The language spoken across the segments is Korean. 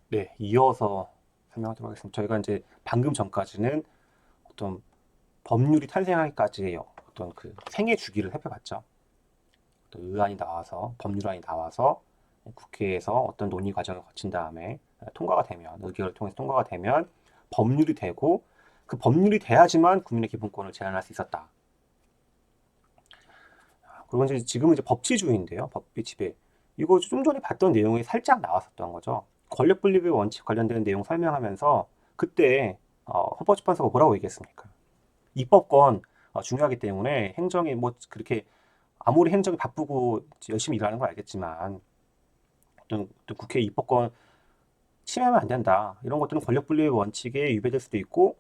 네, 이어서 설명하도록 하겠습니다. 저희가 이제 방금 전까지는 어떤 법률이 탄생하기까지의 어떤 그 생애 주기를 살펴봤죠. 어떤 의안이 나와서, 법률안이 나와서 국회에서 어떤 논의 과정을 거친 다음에 통과가 되면, 의결을 통해서 통과가 되면 법률이 되고, 그 법률이 돼야지만 국민의 기본권을 제한할 수 있었다. 그리고 이제 지금은 이제 법치주의인데요. 법비 지배. 이거 좀 전에 봤던 내용이 살짝 나왔었던 거죠. 권력 분립의 원칙 관련된 내용 설명하면서 그때 헌법재판소가 뭐라고 얘기했습니까? 입법권 중요하기 때문에 행정이 뭐 그렇게 아무리 행정이 바쁘고 열심히 일하는 걸 알겠지만 어떤 국회 입법권 침해하면 안 된다. 이런 것들은 권력 분립의 원칙에 위배될 수도 있고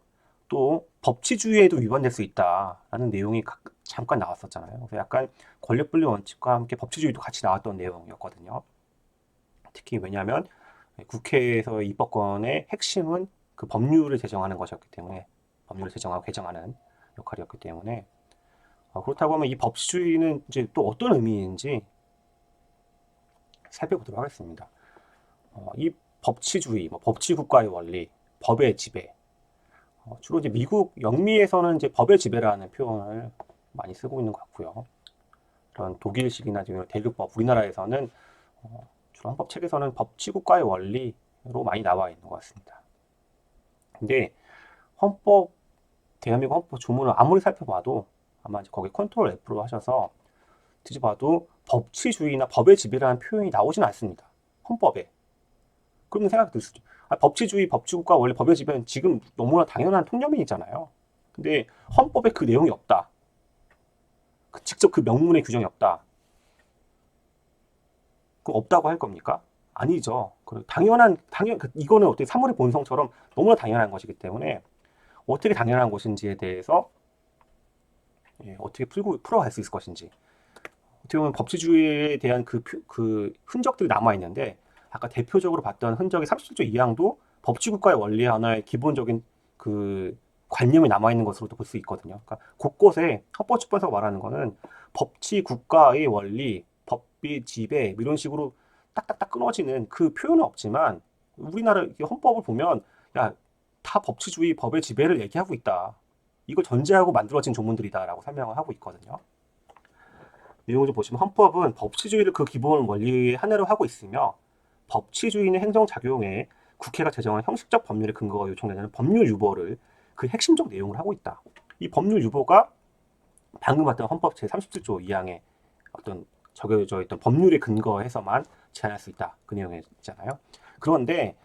또 법치주의에도 위반될 수 있다라는 내용이 잠깐 나왔었잖아요. 그래서 약간 권력 분립 원칙과 함께 법치주의도 같이 나왔던 내용이었거든요. 특히 왜냐하면 국회에서의 입법권의 핵심은 그 법률을 제정하는 것이었기 때문에 법률을 제정하고 개정하는 역할이었기 때문에 그렇다고 하면 이 법치주의는 이제 또 어떤 의미인지 살펴보도록 하겠습니다. 이 법치주의, 뭐 법치국가의 원리, 법의 지배, 주로 이제 미국 영미에서는 이제 법의 지배라는 표현을 많이 쓰고 있는 것 같고요. 그런 독일식이나 대륙법, 우리나라에서는 주로 헌법 책에서는 법치국가의 원리로 많이 나와 있는 것 같습니다. 근데 헌법, 대한민국 헌법 조문을 아무리 살펴봐도 아마 이제 거기 컨트롤 F로 하셔서 뒤져봐도 법치주의나 법의 지배라는 표현이 나오진 않습니다. 헌법에. 그러면 생각이 들 수도. 법치주의, 법치국가 원래 법의 지배는 지금 너무나 당연한 통념이잖아요. 근데 헌법에 그 내용이 없다. 직접 그 명문의 규정이 없다. 그럼 없다고 할 겁니까? 아니죠. 이거는 어떻게 사물의 본성처럼 너무나 당연한 것이기 때문에 어떻게 당연한 것인지에 대해서 어떻게 풀어갈 수 있을 것인지. 어떻게 보면 법치주의에 대한 그 흔적들이 남아있는데 아까 대표적으로 봤던 흔적의 37조 2항도 법치국가의 원리 하나의 기본적인 그 관념이 남아있는 것으로도 볼 수 있거든요. 그러니까 곳곳에 헌법재판소가 말하는 거는 법치국가의 원리, 법비, 지배 이런 식으로 딱딱딱 끊어지는 그 표현은 없지만 우리나라 헌법을 보면 야, 다 법치주의, 법의 지배를 얘기하고 있다. 이걸 전제하고 만들어진 조문들이다라고 설명을 하고 있거든요. 내용을 좀 보시면 헌법은 법치주의를 그 기본 원리의 하나로 하고 있으며 법치주의는 행정작용에 국회가 제정한 형식적 법률의 근거가 요청되는 법률 유보를 그 핵심적 내용을 하고 있다. 이 법률 유보가 방금 봤던 헌법 제37조 2항에 어떤 적용되어 있던 법률의 근거에서만 제한할 수 있다. 그 내용에 있잖아요. 그런데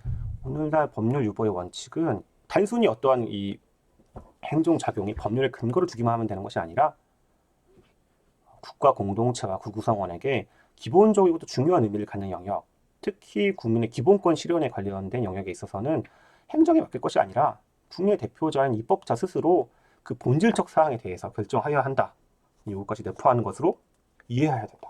오늘날 법률 유보의 원칙은 단순히 어떠한 이 행정작용이 법률의 근거를 두기만 하면 되는 것이 아니라 국가 공동체와 그 구성원에게 기본적이고 또 중요한 의미를 갖는 영역, 특히 국민의 기본권 실현에 관련된 영역에 있어서는 행정에 맡길 것이 아니라 국민의 대표자인 입법자 스스로 그 본질적 사항에 대해서 결정하여야 한다. 이 요구까지 내포하는 것으로 이해해야 된다.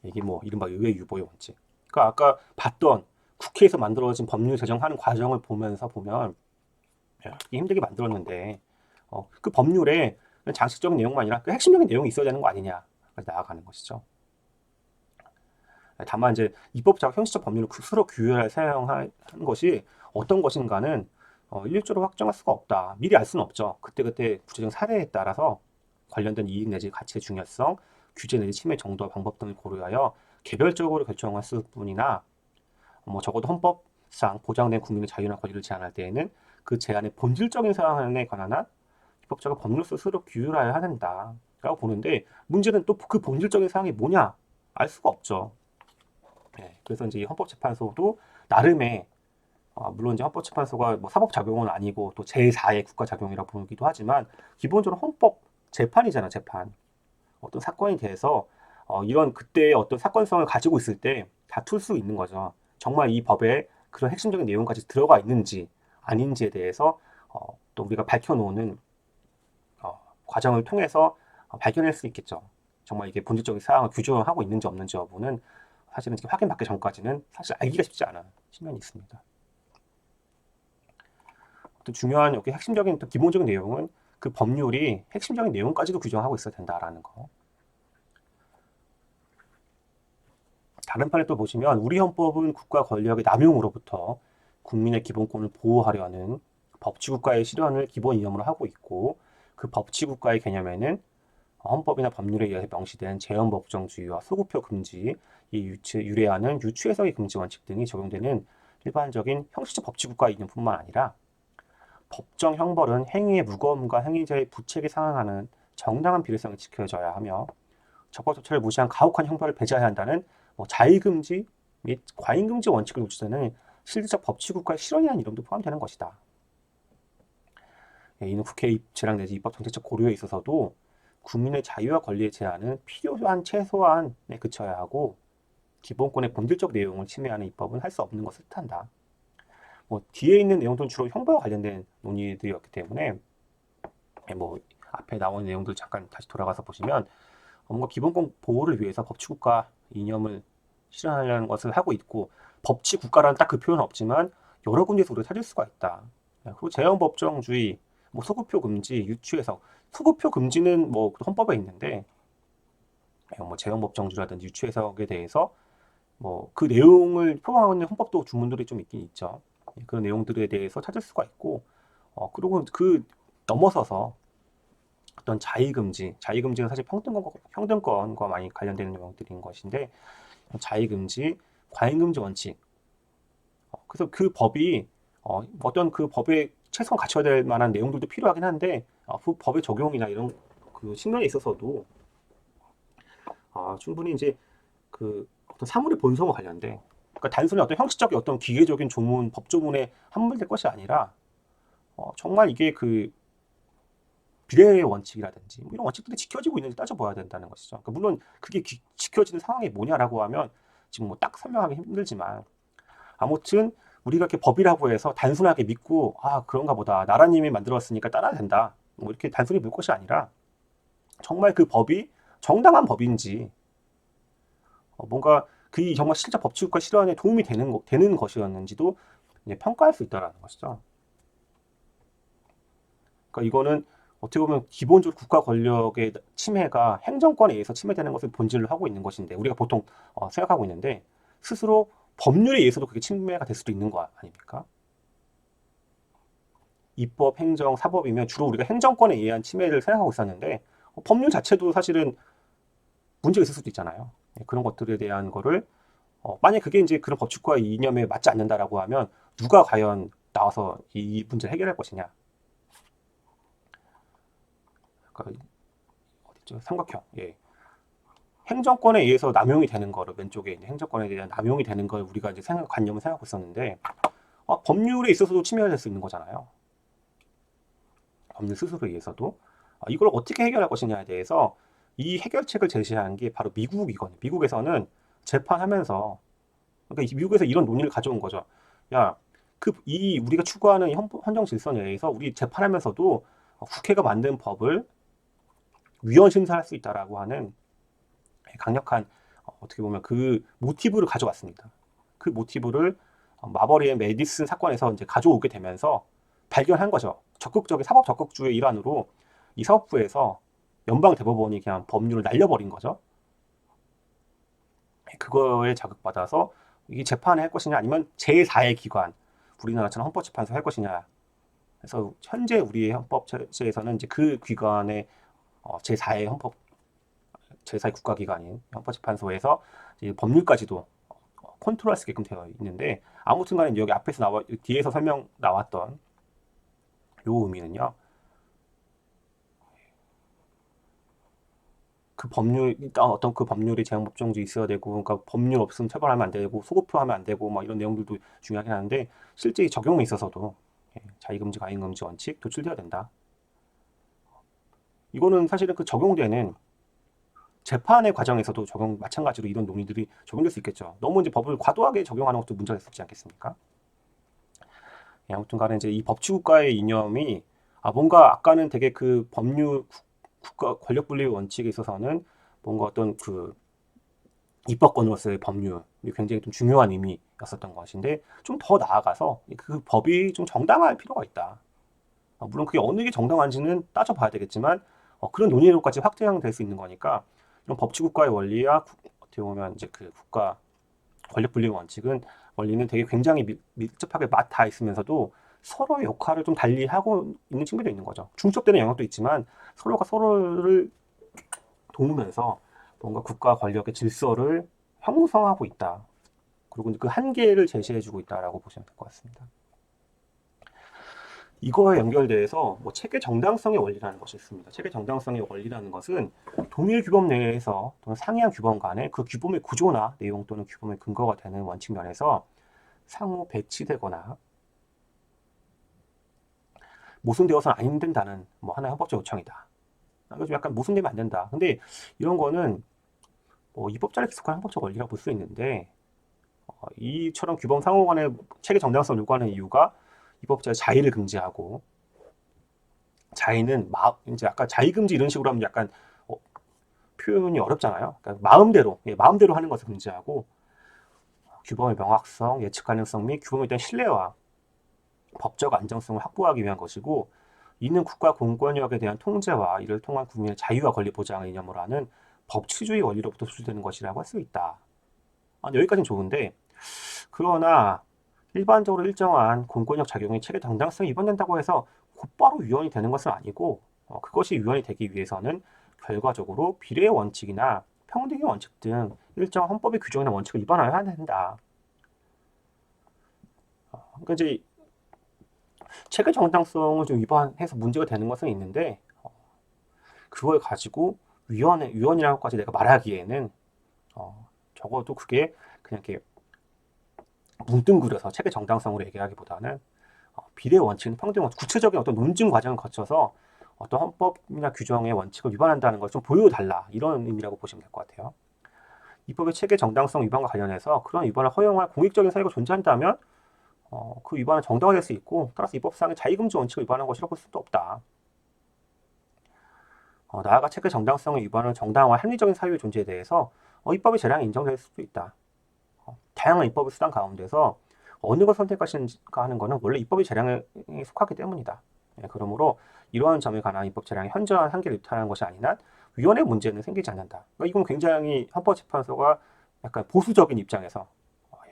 이게 뭐 이른바 의회 유보의 원칙. 그러니까 아까 봤던 국회에서 만들어진 법률 제정하는 과정을 보면 힘들게 만들었는데 그 법률에 장식적인 내용만 아니라 그 핵심적인 내용이 있어야 되는 거 아니냐 나아가는 것이죠. 다만 이제 입법자가 형식적 법률을 스스로 규율할 사용하는 것이 어떤 것인가는 일률적으로 확정할 수가 없다. 미리 알 수는 없죠. 그때그때 구체적인 사례에 따라서 관련된 이익 내지 가치의 중요성, 규제 내지 침해 정도와 방법 등을 고려하여 개별적으로 결정할 뿐이나 뭐 적어도 헌법상 보장된 국민의 자유나 권리를 제한할 때에는 그 제한의 본질적인 사안에 관한 한 입법자가 법률 스스로 규율하여야 한다라고 보는데 문제는 또 그 본질적인 사항이 뭐냐 알 수가 없죠. 네, 그래서 이제 이 헌법재판소도 나름의 물론 이제 헌법재판소가 뭐 사법작용은 아니고 또 제4의 국가작용이라고 보기도 하지만 기본적으로 헌법 재판이잖아 재판. 어떤 사건에 대해서 이런 그때의 어떤 사건성을 가지고 있을 때 다툴 수 있는 거죠. 정말 이 법에 그런 핵심적인 내용까지 들어가 있는지 아닌지에 대해서 또 우리가 밝혀놓는 과정을 통해서 발견할 수 있겠죠. 정말 이게 본질적인 사항을 규정하고 있는지 없는지 여부는 사실은 확인받기 전까지는 사실 알기가 쉽지 않은 측면이 있습니다. 또 중요한 여기 핵심적인 또 기본적인 내용은 그 법률이 핵심적인 내용까지도 규정하고 있어야 된다라는 거. 다른 판에 또 보시면 우리 헌법은 국가 권력의 남용으로부터 국민의 기본권을 보호하려는 법치국가의 실현을 기본 이념으로 하고 있고 그 법치국가의 개념에는 헌법이나 법률에 의해서 명시된 재헌법정주의와 소급표 금지, 유래하는 유추해석의 금지 원칙 등이 적용되는 일반적인 형식적 법치국가 이념뿐만 아니라 법정 형벌은 행위의 무거움과 행위자의 부책에 상응하는 정당한 비례성이 지켜져야 하며 적법조치를 무시한 가혹한 형벌을 배제해야 한다는 자의금지 및 과잉금지 원칙을 우치되는 실질적 법치국가의 실현이라는 이름도 포함되는 것이다. 이는 국회 제랑 내지 입법 정책적 고려에 있어서도 국민의 자유와 권리의 제한은 필요한 최소한에 그쳐야 하고 기본권의 본질적 내용을 침해하는 입법은 할 수 없는 것을 뜻한다. 뒤에 있는 내용들은 주로 형벌과 관련된 논의들이었기 때문에 앞에 나온 내용들 잠깐 다시 돌아가서 보시면 뭔가 기본권 보호를 위해서 법치국가 이념을 실현하려는 것을 하고 있고 법치국가라는 딱 그 표현은 없지만 여러 군데에서 우리가 찾을 수가 있다. 그리고 재헌법정주의, 소급표 금지, 유추해석. 소급표 금지는 헌법에 있는데 재헌법정주의라든지 유추해석에 대해서 그 내용을 포함하는 헌법도 주문들이 좀 있긴 있죠. 그런 내용들에 대해서 찾을 수가 있고 그리고 그 넘어서서 어떤 자의금지는 사실 평등권과 많이 관련되는 내용들인 것인데 자의금지, 과잉금지 원칙. 그래서 그 법이 어떤 그 법에 최소한 갖춰야 될 만한 내용들도 필요하긴 한데 그 법의 적용이나 이런 그 측면에 있어서도 충분히 이제 그 어떤 사물의 본성과 관련된 그러니까 단순히 어떤 형식적인 어떤 기계적인 조문, 법조문에 함몰될 것이 아니라 정말 이게 그 비례의 원칙이라든지 이런 원칙들이 지켜지고 있는지 따져봐야 된다는 것이죠. 그러니까 물론 그게 지켜지는 상황이 뭐냐라고 하면 지금 딱 설명하기 힘들지만 아무튼 우리가 이렇게 법이라고 해서 단순하게 믿고 그런가 보다 나라님이 만들었으니까 따라야 된다 이렇게 단순히 믿을 것이 아니라 정말 그 법이 정당한 법인지 뭔가 그 정말 실제 법치국가 실현에 도움이 되는 것이었는지도 평가할 수 있다는 것이죠. 그러니까 이거는 어떻게 보면 기본적으로 국가 권력의 침해가 행정권에 의해서 침해되는 것을 본질로 하고 있는 것인데 우리가 보통 생각하고 있는데 스스로 법률에 의해서도 그게 침해가 될 수도 있는 거 아닙니까? 입법, 행정, 사법이면 주로 우리가 행정권에 의한 침해를 생각하고 있었는데 법률 자체도 사실은 문제가 있을 수도 있잖아요. 그런 것들에 대한 거를 만약 그게 이제 그런 법치국가 이념에 맞지 않는다라고 하면 누가 과연 나와서 이 문제를 해결할 것이냐? 그러니까 어디죠? 삼각형. 행정권에 의해서 남용이 되는 거를 왼쪽에 있는 행정권에 대한 남용이 되는 걸 우리가 이제 관념을 생각하고 있었는데 법률에 있어서도 침해가 될 수 있는 거잖아요. 법률 스스로에 의해서도 이걸 어떻게 해결할 것이냐에 대해서 이 해결책을 제시한 게 바로 미국이거든요. 미국에서는 재판하면서 그러니까 미국에서 이런 논의를 가져온 거죠. 야, 우리가 추구하는 헌정 질서에 의해서 우리 재판하면서도 국회가 만든 법을 위헌 심사할 수 있다라고 하는 강력한 어떻게 보면 그 모티브를 가져왔습니다. 그 모티브를 마버리의 메디슨 사건에서 이제 가져오게 되면서 발견한 거죠. 적극적인 사법 적극주의 일환으로 이 사법부에서 연방 대법원이 그냥 법률을 날려버린 거죠. 그거에 자극받아서 이 재판을 할 것이냐 아니면 제4의 기관 우리나라처럼 헌법재판소 할 것이냐. 그래서 현재 우리의 헌법 체제에서는 이제 그 기관의 제4의 제4의 국가기관인 헌법재판소에서 법률까지도 컨트롤할 수 있게끔 되어 있는데 아무튼간에 여기 앞에서 뒤에서 설명 나왔던 요 의미는요. 그 법률 일단 어떤 그 법률이 재헌법정지 있어야 되고 그러니까 법률 없으면 처벌하면 안 되고 소급표하면 안 되고 이런 내용들도 중요하긴 하는데 실제 이 적용에 있어서도 자의금지, 과잉금지 원칙 도출돼야 된다. 이거는 사실은 그 적용되는 재판의 과정에서도 마찬가지로 이런 논의들이 적용될 수 있겠죠. 너무 이제 법을 과도하게 적용하는 것도 문제가 있지 않겠습니까? 아무튼간에 이제 이 법치국가의 이념이 뭔가 아까는 되게 그 법률 국가 권력 분립 원칙에 있어서는 뭔가 어떤 그 입법권으로서의 법률이 굉장히 좀 중요한 의미였었던 것인데 좀 더 나아가서 그 법이 좀 정당할 필요가 있다. 물론 그게 어느 게 정당한지는 따져봐야 되겠지만 그런 논의로까지 확장될 수 있는 거니까 이런 법치국가의 원리와 어떻게 보면 이제 그 국가 권력 분립 원리는 되게 굉장히 밀접하게 맞닿아 있으면서도 서로의 역할을 좀 달리 하고 있는 측면도 있는 거죠. 중첩되는 영역도 있지만 서로가 서로를 도우면서 뭔가 국가 권력의 질서를 형성하고 있다. 그리고 그 한계를 제시해주고 있다라고 보시면 될 것 같습니다. 이거에 연결돼서 뭐 체계 정당성의 원리라는 것이 있습니다. 체계 정당성의 원리라는 것은 동일 규범 내에서 또는 상이한 규범 간에 그 규범의 구조나 내용 또는 규범의 근거가 되는 원칙 면에서 상호 배치되거나 모순되어서는 안 된다는 뭐 하나의 헌법적 요청이다. 좀 약간 모순되면 안 된다. 근데 이런 거는 뭐 입법자를 기속한 헌법적 원리라고 볼 수 있는데 이처럼 규범 상호 간의 체계 정당성을 요구하는 이유가 입법자의 자의를 금지하고 자의는 이제 아까 자의금지 이런 식으로 하면 약간 표현이 어렵잖아요. 그러니까 마음대로 하는 것을 금지하고 규범의 명확성, 예측 가능성 및 규범에 대한 신뢰와 법적 안정성을 확보하기 위한 것이고 이는 국가 공권력에 대한 통제와 이를 통한 국민의 자유와 권리 보장을 이념으로 하는 법치주의 원리로부터 수출되는 것이라고 할 수 있다. 여기까지는 좋은데 그러나 일반적으로 일정한 공권력 작용이 체계 정당성이 위반된다고 해서 곧바로 위헌이 되는 것은 아니고 그것이 위헌이 되기 위해서는 결과적으로 비례의 원칙이나 평등의 원칙 등 일정한 헌법의 규정이나 원칙을 위반해야 된다. 그러니까 이제 체계 정당성을 좀 위반해서 문제가 되는 것은 있는데 그걸 가지고 위헌이라고까지 내가 말하기에는 적어도 그게 그냥 이렇게 뭉뚱그려서 체계 정당성으로 얘기하기보다는 비례 원칙은 평등 원칙, 구체적인 어떤 논증 과정을 거쳐서 어떤 헌법이나 규정의 원칙을 위반한다는 걸 좀 보여달라 이런 의미라고 보시면 될 것 같아요. 입법의 체계 정당성 위반과 관련해서 그런 위반을 허용할 공익적인 사유가 존재한다면 그 위반은 정당화될 수 있고 따라서 입법상의 자의금지 원칙을 위반한 것이라고 볼 수도 없다. 나아가 체계 정당성의 위반을 정당화할 합리적인 사유의 존재에 대해서 입법의 재량이 인정될 수도 있다. 다양한 입법의 수단 가운데서 어느 걸 선택하시는가 하는 것은 원래 입법의 재량에 속하기 때문이다. 그러므로 이러한 점에 관한 입법 재량이 현저한 한계를 유탄하는 것이 아닌 한 위헌의 문제는 생기지 않는다. 그러니까 이건 굉장히 헌법재판소가 약간 보수적인 입장에서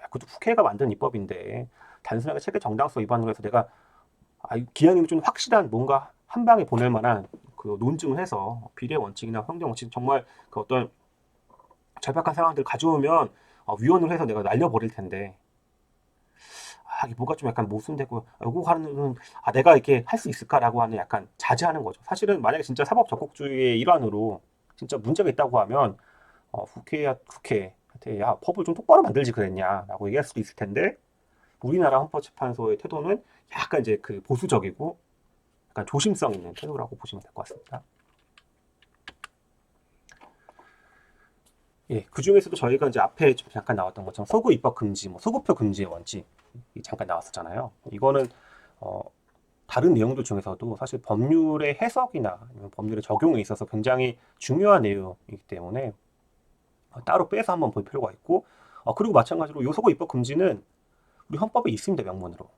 그것도 국회가 만든 입법인데 단순하게 체계 정당성 위반으로 해서 내가 기왕이면 좀 확실한 뭔가 한 방에 보낼 만한 그 논증을 해서 비례 원칙이나 평등 원칙 정말 그 어떤 절박한 상황들을 가져오면 위헌을 해서 내가 날려버릴 텐데 이게 뭐가 좀 약간 모순되고 요거 하는 내가 이렇게 할 수 있을까라고 하는 약간 자제하는 거죠. 사실은 만약에 진짜 사법 적극주의의 일환으로 진짜 문제가 있다고 하면 국회한테 야 법을 좀 똑바로 만들지 그랬냐라고 얘기할 수도 있을 텐데 우리나라 헌법재판소의 태도는 약간 이제 그 보수적이고 약간 조심성 있는 태도라고 보시면 될 것 같습니다. 예, 그 중에서도 저희가 이제 앞에 좀 잠깐 나왔던 것처럼 소구 입법 금지, 뭐 소구표 금지의 원칙 잠깐 나왔었잖아요. 이거는 다른 내용들 중에서도 사실 법률의 해석이나 아니면 법률의 적용에 있어서 굉장히 중요한 내용이기 때문에 따로 빼서 한번 볼 필요가 있고 그리고 마찬가지로 요 소구 입법 금지는 우리 헌법에 있습니다. 명문으로.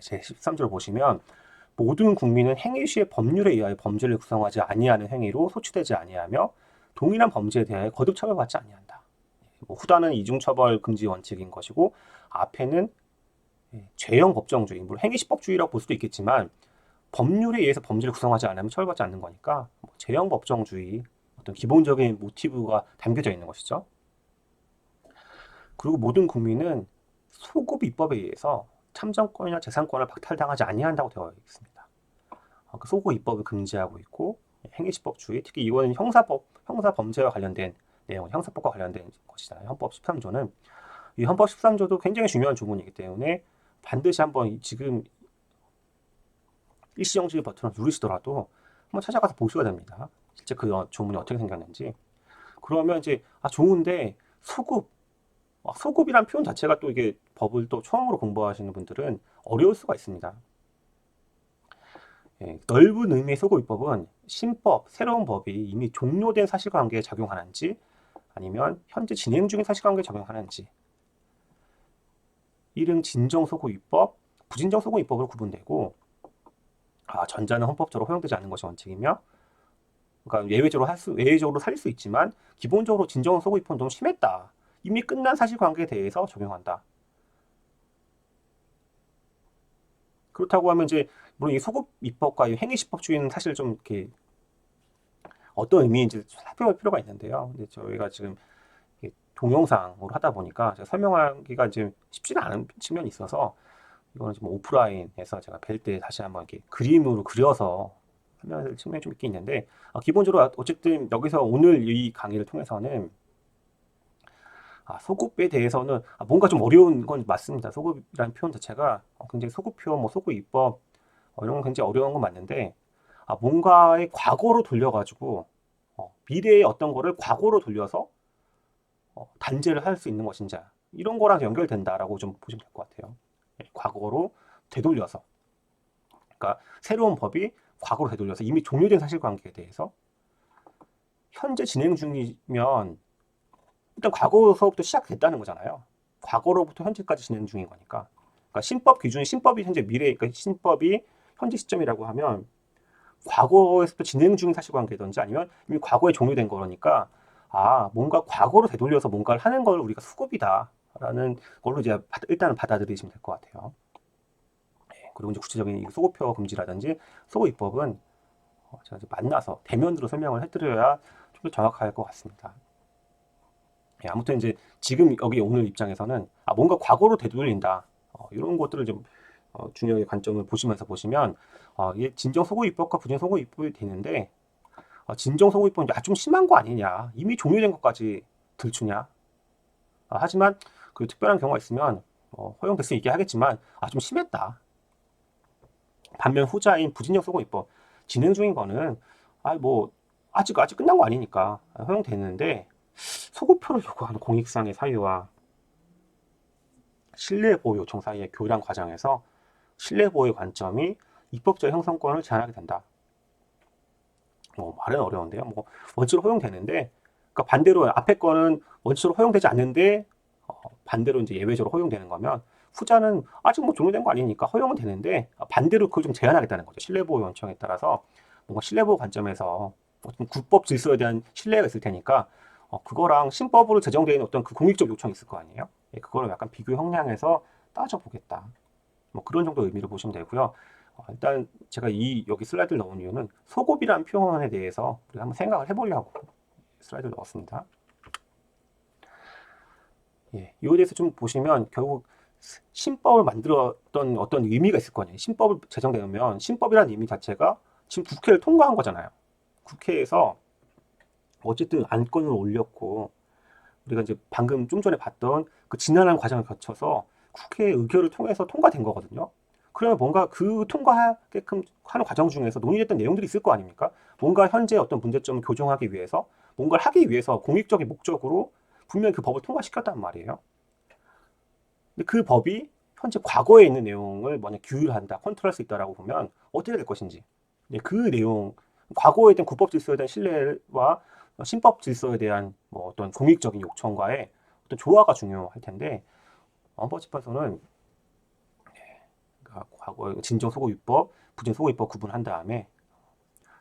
제 13조를 보시면 모든 국민은 행위 시에 법률에 의하여 범죄를 구성하지 아니하는 행위로 소치되지 아니하며 동일한 범죄에 대하여 거듭 처벌받지 아니한다. 후단은 이중처벌 금지 원칙인 것이고 앞에는 죄형 법정주의, 물론 행위시법주의라고 볼 수도 있겠지만 법률에 의해서 범죄를 구성하지 않으면 처벌받지 않는 거니까 죄형 법정주의 어떤 기본적인 모티브가 담겨져 있는 것이죠. 그리고 모든 국민은 소급 입법에 의해서 참정권이나 재산권을 박탈당하지 아니한다고 되어 있습니다. 그 소급 입법을 금지하고 있고 행위시법주의, 특히 이거는 형사 범죄와 관련된 내용, 형사법과 관련된 것이잖아요. 헌법 13조는 이 헌법 13조도 굉장히 중요한 조문이기 때문에 반드시 한번 지금 일시정지 버튼을 누르시더라도 한번 찾아가서 보셔야 됩니다. 실제 그 조문이 어떻게 생겼는지. 그러면 이제 좋은데 소급이란 표현 자체가 또 이게 법을 또 처음으로 공부하시는 분들은 어려울 수가 있습니다. 넓은 의미의 소급입법은 신법, 새로운 법이 이미 종료된 사실관계에 적용하는지 아니면 현재 진행 중인 사실관계에 적용하는지 이름 진정소급입법, 부진정소급입법으로 구분되고 전자는 헌법적으로 허용되지 않는 것이 원칙이며 그러니까 예외적으로 살릴 수 있지만 기본적으로 진정소급입법은 너무 심했다. 이미 끝난 사실관계에 대해서 적용한다. 그렇다고 하면 이제 물론 이 소급 입법과 이 행위시법주의는 사실 좀 이렇게 어떤 의미인지 살펴볼 필요가 있는데요. 근데 저희가 지금 동영상으로 하다 보니까 제가 설명하기가 이제 쉽지는 않은 측면이 있어서 이거는 지금 오프라인에서 제가 뵐 때 다시 한번 이렇게 그림으로 그려서 설명할 측면이 좀 있긴 있는데 기본적으로 어쨌든 여기서 오늘 이 강의를 통해서는 소급에 대해서는 뭔가 좀 어려운 건 맞습니다. 소급이라는 표현 자체가 굉장히 소급표, 뭐 소급 입법 이런 건 굉장히 어려운 건 맞는데 뭔가의 과거로 돌려가지고 미래의 어떤 거를 과거로 돌려서 단죄를 할 수 있는 것인지 이런 거랑 연결된다라고 좀 보시면 될 것 같아요. 과거로 되돌려서 그러니까 새로운 법이 과거로 되돌려서 이미 종료된 사실관계에 대해서 현재 진행 중이면 일단 과거서부터 시작됐다는 거잖아요. 과거로부터 현재까지 진행 중인 거니까. 그러니까 신법 기준이 신법이 현재 미래, 그러니까 신법이 현재 시점이라고 하면 과거에서부터 진행 중인 사실관계든지 아니면 이미 과거에 종료된 거니까 뭔가 과거로 되돌려서 뭔가를 하는 걸 우리가 수급이다라는 걸로 이제 일단은 받아들이시면 될 것 같아요. 그리고 이제 구체적인 소급표 금지라든지 소급 입법은 제가 이제 만나서 대면으로 설명을 해드려야 좀 더 정확할 것 같습니다. 아무튼 이제 지금 여기 오늘 입장에서는 뭔가 과거로 되돌린다 이런 것들을 좀 중요하게 관점을 보시면서 보시면 이게 진정 소급 입법과 부정 소급 입법이 되는데 진정 소급 입법은 좀 심한 거 아니냐 이미 종료된 것까지 들추냐 하지만 그 특별한 경우가 있으면 허용될 수 있게 하겠지만 좀 심했다. 반면 후자인 부진정 소급 입법 진행 중인 거는 뭐 아직 끝난 거 아니니까 허용되는데 소급표를 요구하는 공익상의 사유와 신뢰보호 요청 사이의 교란 과정에서 신뢰보호의 관점이 입법적 형성권을 제한하게 된다. 말은 어려운데요. 원칙으로 허용되는데, 그러니까 반대로 앞에 거는 원칙으로 허용되지 않는데 반대로 이제 예외적으로 허용되는 거면 후자는 아직 뭐 종료된 거 아니니까 허용은 되는데 반대로 그걸 좀 제한하겠다는 거죠. 신뢰보호 요청에 따라서 뭔가 신뢰보호 관점에서 어떤 국법 질서에 대한 신뢰가 있을 테니까 그거랑 신법으로 제정되어 있는 어떤 그 공익적 요청이 있을 거 아니에요. 그거를 약간 비교 형량해서 따져보겠다. 뭐 그런 정도 의미로 보시면 되고요. 일단 제가 여기 슬라이드를 넣은 이유는 소급이라는 표현에 대해서 우리가 한번 생각을 해보려고 슬라이드를 넣었습니다. 이거에 대해서 좀 보시면 결국 신법을 만들었던 어떤 의미가 있을 거 아니에요. 신법을 제정되면 신법이라는 의미 자체가 지금 국회를 통과한 거잖아요. 국회에서 어쨌든 안건을 올렸고 우리가 이제 방금 좀 전에 봤던 그 지난한 과정을 거쳐서 국회 의결을 통해서 통과된 거거든요. 그러면 뭔가 그 통과하게끔 하는 과정 중에서 논의됐던 내용들이 있을 거 아닙니까? 뭔가 현재 어떤 문제점을 교정하기 위해서 뭔가를 하기 위해서 공익적인 목적으로 분명히 그 법을 통과시켰단 말이에요. 근데 그 법이 현재 과거에 있는 내용을 만약 규율한다, 컨트롤할 수 있다라고 보면 어떻게 될 것인지 그 내용, 과거에 대한 국법 질서에 대한 신뢰와 신법 질서에 대한 뭐 어떤 공익적인 요청과의 어떤 조화가 중요할 텐데 헌법재판소는 그러니까 과거 진정 소급 입법, 부정 소급 입법 구분한 다음에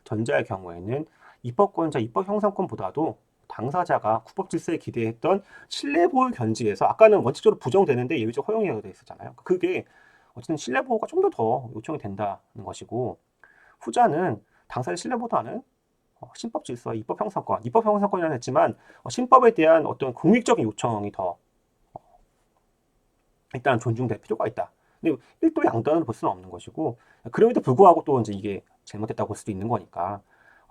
전자의 경우에는 입법권자 입법 형성권보다도 당사자가 국법 질서에 기대했던 신뢰보호 견지에서 아까는 원칙적으로 부정되는데 예외적 허용이 되어 있었잖아요. 그게 어쨌든 신뢰보호가 좀 더 요청이 된다는 것이고 후자는 당사자 신뢰보다는 신법 질서, 입법 형성권, 입법 형성권이라는 했지만 신법에 대한 어떤 공익적인 요청이 더 일단 존중될 필요가 있다. 근데 일도 양단으로 볼 수는 없는 것이고 그럼에도 불구하고 또 이제 이게 잘못됐다고 볼 수도 있는 거니까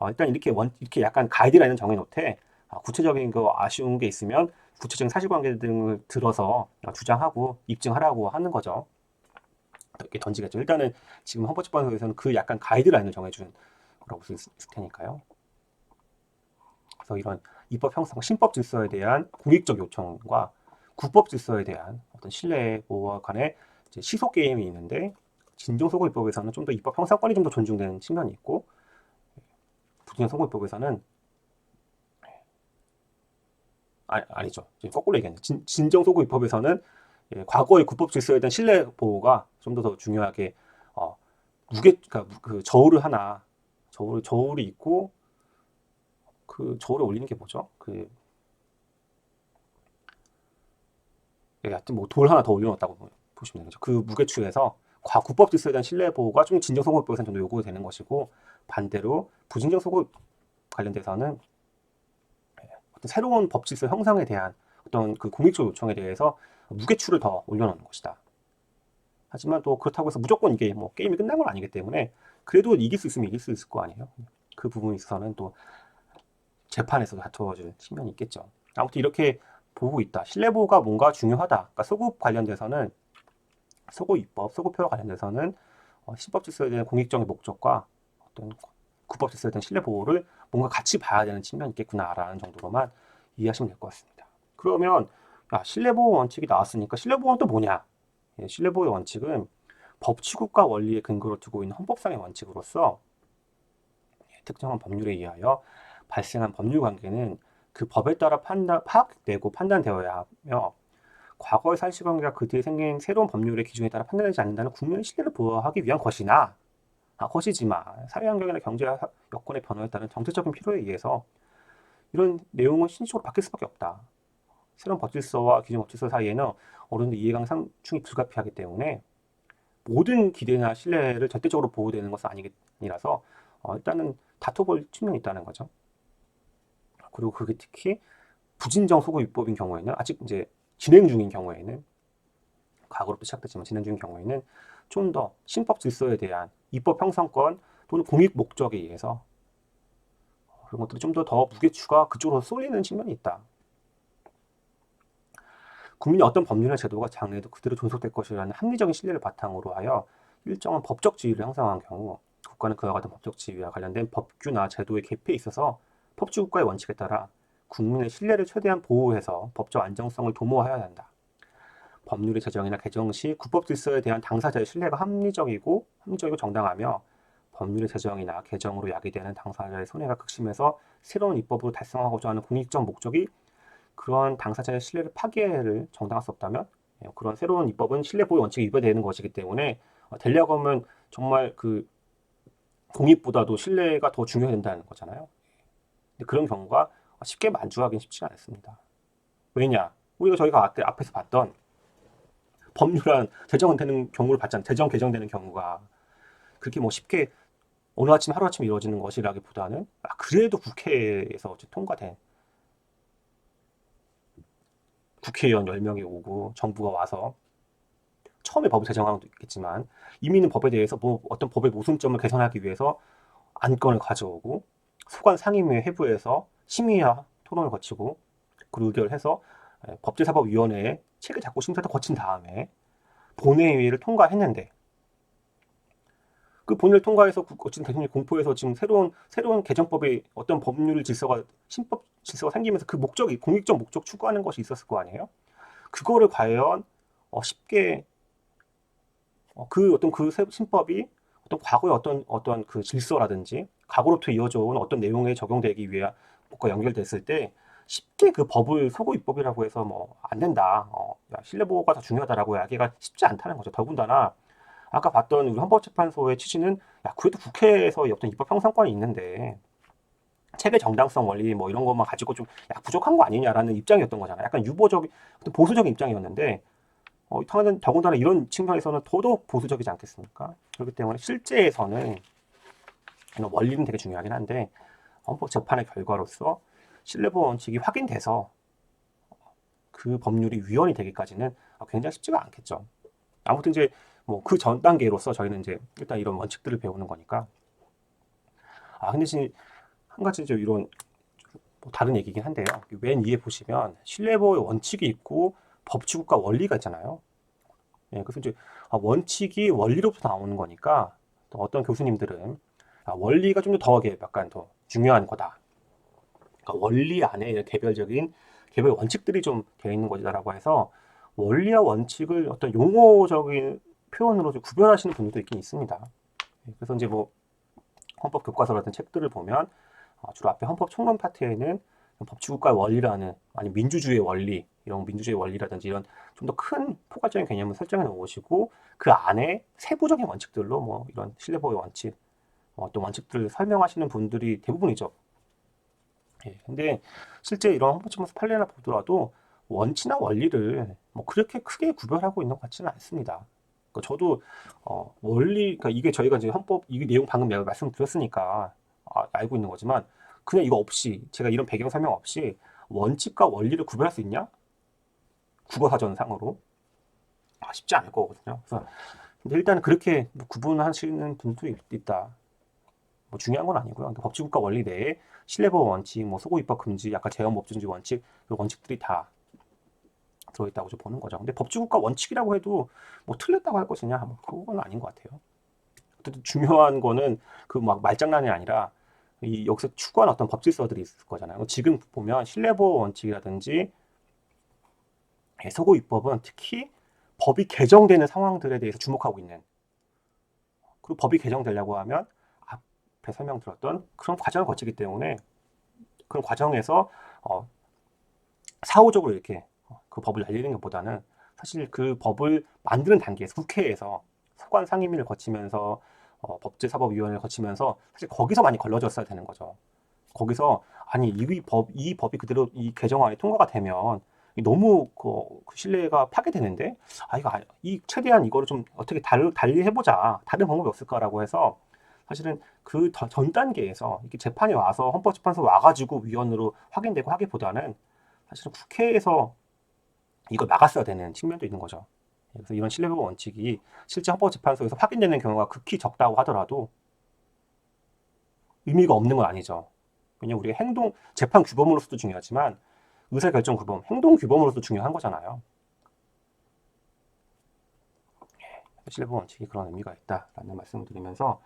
일단 이렇게 약간 가이드라인을 정해놓되 구체적인 거 아쉬운 게 있으면 구체적인 사실관계 등을 들어서 주장하고 입증하라고 하는 거죠. 이렇게 던지겠죠. 일단은 지금 헌법재판소에서는 그 약간 가이드라인을 정해준 거라고 볼 수 있을 테니까요. 그래서 이런 입법 형성, 신법 질서에 대한 공익적 요청과 국법 질서에 대한 어떤 신뢰 보호와 간의 시속 게임이 있는데 진정소급입법에서는 좀 더 입법 형성권이 좀 더 존중되는 측면이 있고 부정소급입법에서는 아니죠. 거꾸로 얘기했네. 진정소급입법에서는 과거의 국법 질서에 대한 신뢰 보호가 좀 더 중요하게 그러니까 그 저울이 있고 그 저울에 올리는 게 뭐죠? 하여튼 뭐 돌 하나 더 올려놓았다고 보시면 되죠. 그 무게추에서 국법 질서에 대한 신뢰 보호가 좀 진정 소급법에서는 좀 더 요구되는 것이고, 반대로 부진정 소급 관련돼서는 어떤 새로운 법 질서 형성에 대한 어떤 그 공익적 요청에 대해서 무게추를 더 올려놓는 것이다. 하지만 또 그렇다고 해서 무조건 이게 뭐 게임이 끝난 건 아니기 때문에 그래도 이길 수 있으면 이길 수 있을 거 아니에요. 그 부분에 있어서는 또 재판에서도 다투어질 측면이 있겠죠. 아무튼 이렇게 보고 있다. 신뢰 보호가 뭔가 중요하다. 그러니까 소급 관련돼서는 소급 입법, 소급표와 관련돼서는 신법 질서에 대한 공익적인 목적과 어떤 국법 질서에 대한 신뢰 보호를 뭔가 같이 봐야 되는 측면이 있겠구나라는 정도로만 이해하시면 될 것 같습니다. 그러면 신뢰 보호 원칙이 나왔으니까 신뢰 보호는 또 뭐냐? 신뢰 보호의 원칙은 법치국가 원리에 근거로 두고 있는 헌법상의 원칙으로서 특정한 법률에 의하여 발생한 법률 관계는 그 법에 따라 파악되고 판단되어야 하며, 과거의 사실관계가 그 뒤에 생긴 새로운 법률의 기준에 따라 판단되지 않는다는 국민의 신뢰를 보호하기 위한 것이지만 사회환경이나 경제 여건의 변화에 따른 정책적인 필요에 의해서 이런 내용은 신식으로 바뀔 수밖에 없다. 새로운 법질서와 기존 법질서 사이에는 어느 정도 이해관 상충이 불가피하기 때문에 모든 기대나 신뢰를 절대적으로 보호되는 것은 아니라서 일단은 다퉈볼 측면이 있다는 거죠. 그리고 그게 특히 부진정 소급 입법인 경우에는, 아직 이제 진행 중인 경우에는, 과거로부터 시작됐지만 진행 중인 경우에는 좀 더 신법 질서에 대한 입법 형성권 또는 공익 목적에 의해서 그런 것들이 좀 더 무게추가 그쪽으로 쏠리는 측면이 있다. 국민이 어떤 법률이나 제도가 장래에도 그대로 존속될 것이라는 합리적인 신뢰를 바탕으로 하여 일정한 법적 지위를 형성한 경우, 국가는 그와 같은 법적 지위와 관련된 법규나 제도의 개폐에 있어서 법치국가의 원칙에 따라 국민의 신뢰를 최대한 보호해서 법적 안정성을 도모하여야 한다. 법률의 제정이나 개정 시 국법 질서에 대한 당사자의 신뢰가 합리적이고 정당하며, 법률의 제정이나 개정으로 야기되는 당사자의 손해가 극심해서 새로운 입법으로 달성하고자 하는 공익적 목적이 그런 당사자의 신뢰를 파괴를 정당할 수 없다면 그런 새로운 입법은 신뢰 보호 원칙에 위배되는 것이기 때문에 되려고 하면 정말 그 공익보다도 신뢰가 더 중요해진다는 거잖아요. 근데 그런 경우가 쉽게 만주하기는 쉽지가 않습니다. 왜냐? 저희가 앞에서 봤던 법률안 제정되는 경우를 봤잖아요. 제정 개정되는 경우가 그렇게 뭐 쉽게 어느 아침 하루아침에 이루어지는 것이라기보다는 그래도 국회에서 통과된, 국회의원 10명이 오고 정부가 와서 처음에 법을 제정한 것도 있겠지만 이미는 법에 대해서 뭐 어떤 법의 모순점을 개선하기 위해서 안건을 가져오고 소관 상임위 회부에서 심의와 토론을 거치고 그리고 의결해서 법제사법위원회에 책을 잡고 심사도 거친 다음에 본회의를 통과했는데, 그 본회의를 통과해서 어쨌든 대통령이 공포해서 지금 새로운 개정법의 어떤 법률 질서가, 신법 질서가 생기면서 그 목적이 공익적 목적 추구하는 것이 있었을 거 아니에요? 그거를 과연 쉽게 그 신법이 어떤 과거의 어떤 그 질서라든지 과거로부터 이어져 온 어떤 내용에 적용되기 위해 법과 연결됐을 때 쉽게 그 법을 소급 입법이라고 해서 뭐 안 된다, 신뢰 보호가 더 중요하다라고 하기가 쉽지 않다는 거죠. 더군다나 아까 봤던 우리 헌법재판소의 취지는 그래도 국회에서 어떤 입법 형성권이 있는데 체계 정당성 원리 뭐 이런 것만 가지고 좀 부족한 거 아니냐라는 입장이었던 거잖아요. 약간 유보적인 어떤 보수적인 입장이었는데 더군다나 이런 측면에서는 더더욱 보수적이지 않겠습니까? 그렇기 때문에 실제에서는 이런 원리는 되게 중요하긴 한데 헌법 재판의 결과로서 신뢰보호 원칙이 확인돼서 그 법률이 위헌이 되기까지는 굉장히 쉽지가 않겠죠. 아무튼 이제 뭐 그 전 단계로서 저희는 이제 일단 이런 원칙들을 배우는 거니까. 근데 지금 한 가지 이제 이런 뭐 다른 얘기긴 한데요. 맨 위에 보시면 신뢰보호의 원칙이 있고 법치국가 원리가 있잖아요. 그래서 이제 원칙이 원리로부터 나오는 거니까 또 어떤 교수님들은 원리가 좀 더 약간 더 중요한 거다. 그러니까 원리 안에 개별 원칙들이 좀 되어 있는 것이다라고 해서 원리와 원칙을 어떤 용어적인 표현으로 좀 구별하시는 분들도 있긴 있습니다. 그래서 이제 뭐 헌법 교과서 같은 책들을 보면 주로 앞에 헌법 총론 파트에는 법치국가의 원리라는, 아니 민주주의의 원리, 이런 민주주의 원리라든지 이런 좀 더 큰 포괄적인 개념을 설정해 놓으시고 그 안에 세부적인 원칙들로 뭐 이런 신뢰보호의 원칙, 어떤 원칙들을 설명하시는 분들이 대부분이죠. 근데 실제 이런 헌법재판소 판례나 보더라도 원치나 원리를 뭐 그렇게 크게 구별하고 있는 것 같지는 않습니다. 그러니까 저도 원리, 그러니까 이게 저희가 이제 헌법 이 내용 방금 내가 말씀드렸으니까 알고 있는 거지만 그냥 이거 없이 제가 이런 배경 설명 없이 원칙과 원리를 구별할 수 있냐? 국어사전상으로 쉽지 않을 거거든요. 그래서 근데 일단 그렇게 뭐 구분하시는 분도 있다. 뭐 중요한 건 아니고요. 그러니까 법치국가 원리 내에 신뢰보호 원칙, 뭐 소고 입법 금지, 아까 제헌법준지 원칙, 그 원칙들이 다 들어있다고 좀 보는 거죠. 근데 법치국가 원칙이라고 해도 뭐 틀렸다고 할 것이냐? 뭐 그건 아닌 것 같아요. 어쨌든 중요한 거는 그 막 말장난이 아니라 이 여기서 추구한 어떤 법 질서들이 있을 거잖아요. 지금 보면 신뢰보호 원칙이라든지 소고 입법은 특히 법이 개정되는 상황들에 대해서 주목하고 있는, 그리고 법이 개정되려고 하면 앞에 설명드렸던 그런 과정을 거치기 때문에 그런 과정에서 사후적으로 이렇게 그 법을 날리는 것보다는 사실 그 법을 만드는 단계에서 국회에서 사관 상임위를 거치면서 법제사법위원회를 거치면서 사실 거기서 많이 걸러졌어야 되는 거죠. 거기서 아니 이 법이 그대로 이 개정안이 통과가 되면 너무 그 신뢰가 파괴되는데 이 최대한 이거를 좀 어떻게 달리 해보자, 다른 방법이 없을까라고 해서 사실은 그 전 단계에서 이렇게 재판이 와서 헌법재판소 와가지고 위원으로 확인되고 하기보다는 사실은 국회에서 이걸 막았어야 되는 측면도 있는 거죠. 그래서 이런 신뢰보호 원칙이 실제 헌법재판소에서 확인되는 경우가 극히 적다고 하더라도 의미가 없는 건 아니죠. 왜냐면 우리가 재판 규범으로서도 중요하지만 의사결정 규범, 행동 규범으로서도 중요한 거잖아요. 신뢰보호 원칙이 그런 의미가 있다라는 말씀을 드리면서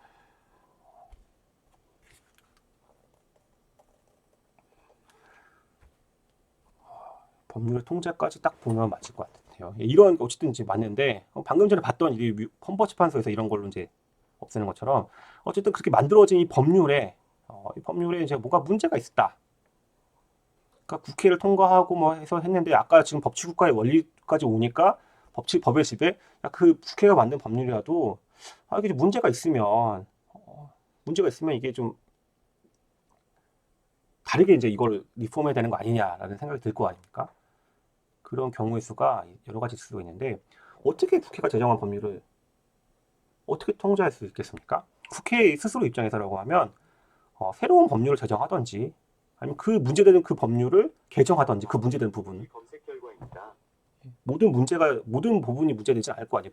법률 통제까지 딱 보면 맞을 것 같아요. 이런 어쨌든 이제 맞는데 방금 전에 봤던 이 헌법재판소에서 이런 걸로 이제 없애는 것처럼 어쨌든 그렇게 만들어진 이 법률에 이제 뭔가 문제가 있었다. 그러니까 국회를 통과하고 뭐 해서 했는데 아까 지금 법치국가의 원리까지 오니까 법의 집에 그 국회가 만든 법률이라도 이게 문제가 있으면 이게 좀 다르게 이제 이걸 리폼해야 되는 거 아니냐라는 생각이 들 거 아닙니까? 그런 경우의 수가 여러 가지 있을 수 있는데 어떻게 국회가 제정한 법률을 어떻게 통제할 수 있겠습니까? 국회 스스로 입장에서라고 하면 새로운 법률을 제정하든지 아니면 그 문제되는 그 법률을 개정하든지 그 문제되는 부분 모든 부분이 문제되지 않을 거 아니에요.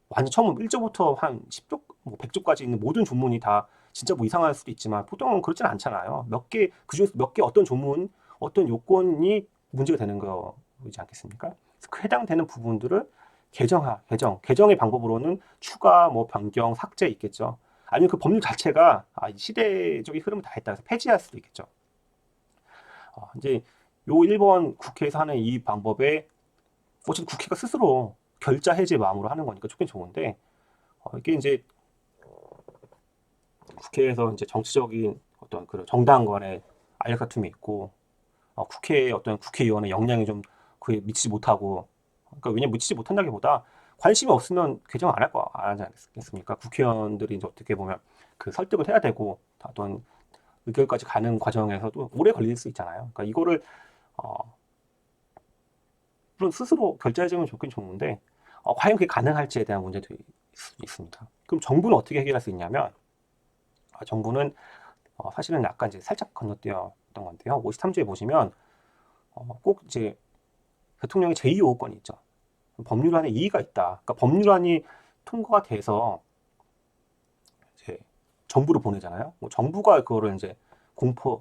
완전 처음 1조부터 한 10조, 뭐 100조까지 있는 모든 조문이 다 진짜 뭐 이상할 수도 있지만 보통은 그렇진 않잖아요. 그중에서 몇 개 어떤 조문, 어떤 요건이 문제가 되는 거이지 않겠습니까? 그 해당되는 부분들을 개정의 방법으로는 추가, 뭐 변경, 삭제 있겠죠. 아니면 그 법률 자체가 시대적인 흐름을 다했다 해서 폐지할 수도 있겠죠. 이제 요 1번 국회에서 하는 이 방법에 어쨌든 국회가 스스로 결자 해지 마음으로 하는 거니까 좋긴 좋은데 이게 이제 국회에서 이제 정치적인 어떤 그런 정당 간의 알력다툼이 있고 국회의 어떤 국회의원의 역량이 좀 그에 미치지 못하고 그러니까 왜냐면 미치지 못한다기보다 관심이 없으면 개정 안 하지 않겠습니까? 국회의원들이 이제 어떻게 보면 그 설득을 해야 되고 어떤 의결까지 가는 과정에서도 오래 걸릴 수 있잖아요. 그러니까 이거를 물론 스스로 결자해주면 좋긴 좋은데 과연 그게 가능할지에 대한 문제도 있습니다. 그럼 정부는 어떻게 해결할 수 있냐면 정부는 사실은 아까 이제 살짝 건너뛰었던 건데요. 53조에 보시면 꼭 이제 대통령의 제2요구권이 있죠. 법률안에 이의가 있다. 그러니까 법률안이 통과가 돼서 이제 정부로 보내잖아요. 뭐 정부가 그거를 이제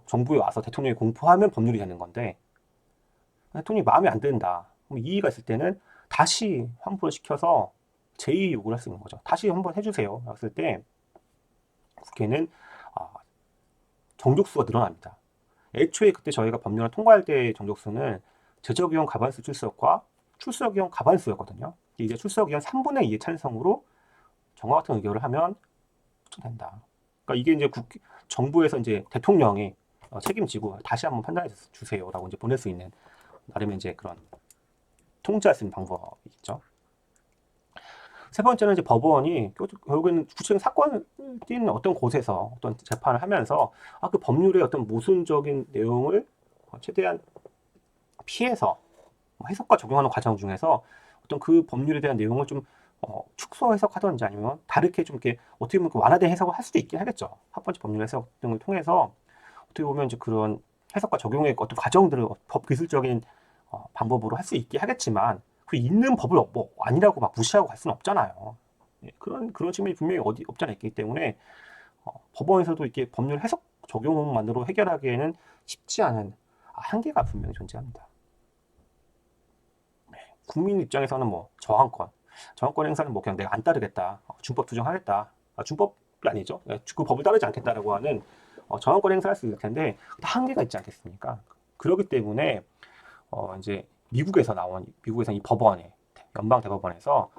정부에 와서 대통령이 공포하면 법률이 되는 건데 대통령이 마음에 안 든다. 이의가 있을 때는 다시 환불을 시켜서 제2 요구를 할 수 있는 거죠. 다시 한번 해주세요. 했을 때 국회는 정족수가 늘어납니다. 애초에 그때 저희가 법률을 통과할 때 정족수는 제적위원 과반수 출석과 출석위원 과반수였거든요. 이제 출석위원 3분의 2의 찬성으로 정과 같은 의결을 하면 된다. 그러니까 이게 이제 정부에서 이제 대통령이 책임지고 다시 한번 판단해 주세요라고 이제 보낼 수 있는 나름의 이제 그런 통제할 수 있는 방법이 있죠. 세 번째는 이제 법원이 결국에는 구체적인 사건을 띈 어떤 곳에서 어떤 재판을 하면서 그 법률의 어떤 모순적인 내용을 최대한 피해서 뭐 해석과 적용하는 과정 중에서 어떤 그 법률에 대한 내용을 좀 축소 해석하든지 아니면 다르게 좀 이렇게 어떻게 보면 그 완화된 해석을 할 수도 있긴 하겠죠. 합법적 법률 해석 등을 통해서 어떻게 보면 이제 그런 해석과 적용의 어떤 과정들을 법 기술적인 방법으로 할 수 있게 하겠지만 그 있는 법을 뭐 아니라고 막 무시하고 갈 수는 없잖아요. 예, 그런 측면이 분명히 어디 없지 않아 있기 때문에 법원에서도 이렇게 법률 해석 적용만으로 해결하기에는 쉽지 않은 한계가 분명히 존재합니다. 국민 입장에서는 뭐 저항권 행사는 뭐 그냥 내가 안 따르겠다, 준법 투정하겠다, 준법이 아니죠. 예, 그 법을 따르지 않겠다라고 하는 저항권 행사할 수 있을 텐데 다 한계가 있지 않겠습니까? 그렇기 때문에 이제 미국에서 이 법원에 연방 대법원에서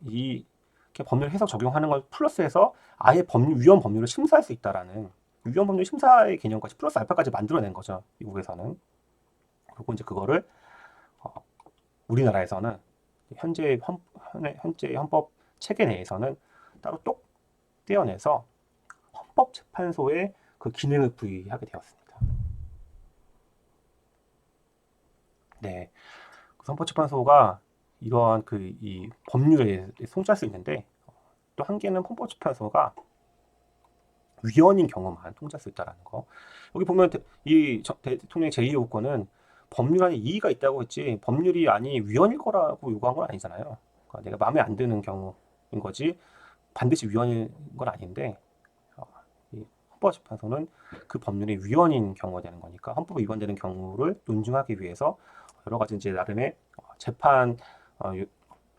이 이렇게 법률 해석 적용하는 걸 플러스해서 아예 위헌 법률을 심사할 수 있다라는 위헌 법률 심사의 개념까지 플러스 알파까지 만들어낸 거죠. 미국에서는. 그리고 이제 그거를 어, 우리나라에서는 현재 헌법 체계 내에서는 따로 똑 떼어내서 헌법재판소에 그 기능을 부여하게 되었습니다. 네, 그 헌법재판소가 이러한 이 법률에 송치할 수 있는데 또 한계는 헌법재판소가 위헌인 경우만 통지할 수 있다라는 거. 여기 보면 이 대통령의 제2요구권은 법률 안에 이의가 있다고 했지 법률이 아니 위헌일 거라고 요구한 건 아니잖아요. 그러니까 내가 마음에 안 드는 경우인 거지 반드시 위헌인 건 아닌데 이 헌법재판소는 그 법률이 위헌인 경우가 되는 거니까 헌법에 위반되는 경우를 논증하기 위해서 여러 가지 이제 나름의 재판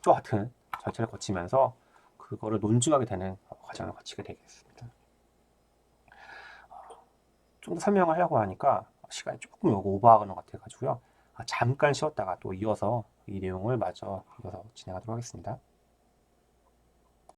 과 같은 절차를 거치면서 그거를 논증하게 되는 과정을 거치게 되겠습니다. 좀 더 설명을 하려고 하니까 시간이 조금 오버하는 것 같아가지고요. 잠깐 쉬었다가 또 이어서 이 내용을 마저 이어서 진행하도록 하겠습니다.